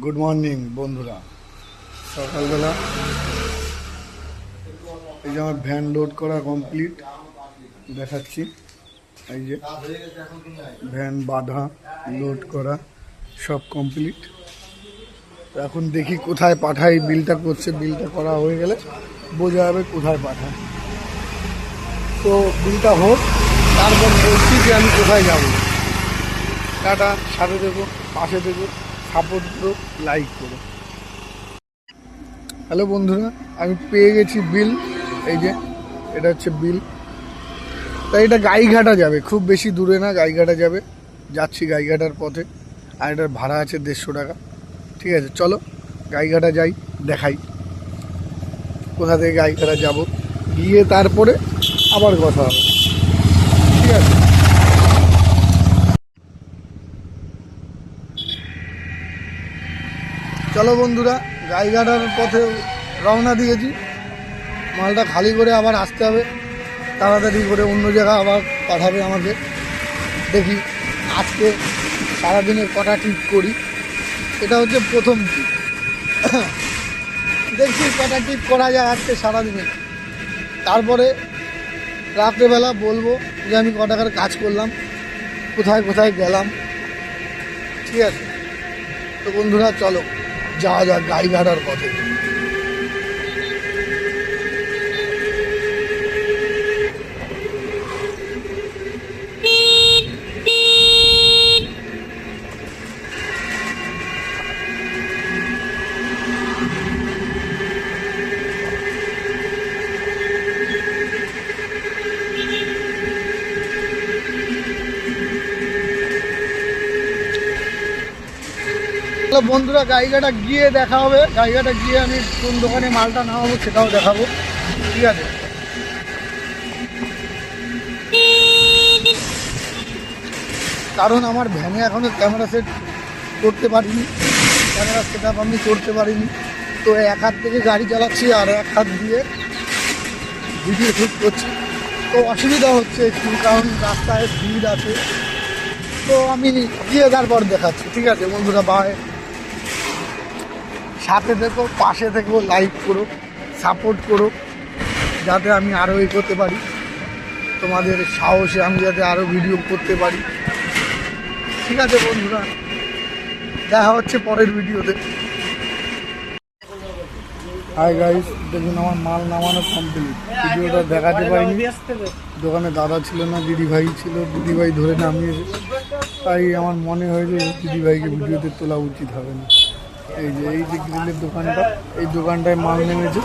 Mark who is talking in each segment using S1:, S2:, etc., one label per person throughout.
S1: Good morning বন্ধুরা। সকালবেলা এই যে আমার ভ্যান লোড করা কমপ্লিট দেখাচ্ছি। এই যে ভ্যান বাঁধা লোড করা সব কমপ্লিট। এখন দেখি কোথায় পাঠাই। বিলটা করছে, বিলটা করা হয়ে গেলে বোঝা যাবে কোথায় পাঠায়। তো বিলটা হোক, তারপর বলছি যে আমি কোথায় যাব। টাটা, সাথে দেবো, পাশে দেবো, সাপোর্ট করো, লাইক করো। হ্যালো বন্ধুরা, আমি পেয়ে গেছি বিল। এই যে এটা হচ্ছে বিল। তাই এটা গাইঘাটা যাবে, খুব বেশি দূরে না, গাইঘাটা যাবে। যাচ্ছি গাইঘাটার পথে, আর এটার ভাড়া আছে 150 টাকা। ঠিক আছে, চলো গাইঘাটা যাই, দেখাই কোথা থেকে গাইঘাটা যাব, গিয়ে তারপরে আবার কথা হবে। ঠিক আছে, চলো বন্ধুরা, গাইঘাটার পথে রওনা দিয়েছি। মালটা খালি করে আবার আসতে হবে, তাড়াতাড়ি করে অন্য জায়গা আবার পাঠাবে আমাকে। দেখি আজকে সারাদিনের কটা ট্রিপ করি। এটা হচ্ছে প্রথম ট্রিপ। দেখছি কটা ট্রিপ করা যায় আজকে সারাদিনে। তারপরে রাত্রেবেলা বলবো যে আমি ক টাকার কাজ করলাম, কোথায় কোথায় গেলাম। ঠিক আছে, তো বন্ধুরা চলো যাওয়া যাক গাইঘাটার পথে। বন্ধুরা গাইঘাটা গিয়ে দেখা হবে। গাইঘাটা গিয়ে আমি কোন দোকানে মালটা নামাবো সেটাও দেখাবো। ঠিক আছে, কারণ আমার ভ্যানে এখনো ক্যামেরা সেট করতে পারিনি, ক্যামেরা সেট আপ আমি করতে পারিনি। তো এক হাত থেকে গাড়ি চালাচ্ছি আর এক হাত দিয়ে ভিডিও শ্যুট করছি। তো অসুবিধা হচ্ছে একটু, কারণ রাস্তায় ভিড় আছে। তো আমি গিয়ে তারপর দেখাচ্ছি। ঠিক আছে বন্ধুরা, বাই। সাথে থেকো, পাশে থেকো, লাইক করো, সাপোর্ট করো, যাতে আমি আরও করতে পারি। তোমাদের সাহসে আমি যাতে আরও ভিডিও করতে পারি। ঠিক আছে বন্ধুরা, দেখা হচ্ছে পরের ভিডিওতে। হাই গাইস, দেখুন আমার মাল নামানো কমপ্লিট। ভিডিওটা দেখাতে পারিনি, দোকানে দাদা ছিল না, দিদিভাই ছিল। দিদিভাই ধরে নামিয়েছে, তাই আমার মনে হয়েছে দিদিভাইকে ভিডিওতে তোলা উচিত হবে না। এই যে গ্রিলের দোকানটা, এই দোকানটায় মাল নেমেছে।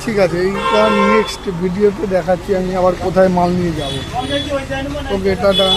S1: ঠিক আছে, এইবার নেক্সট ভিডিওতে দেখাচ্ছি আমি আবার কোথায় মাল নিয়ে যাব। ওকে, টাটা।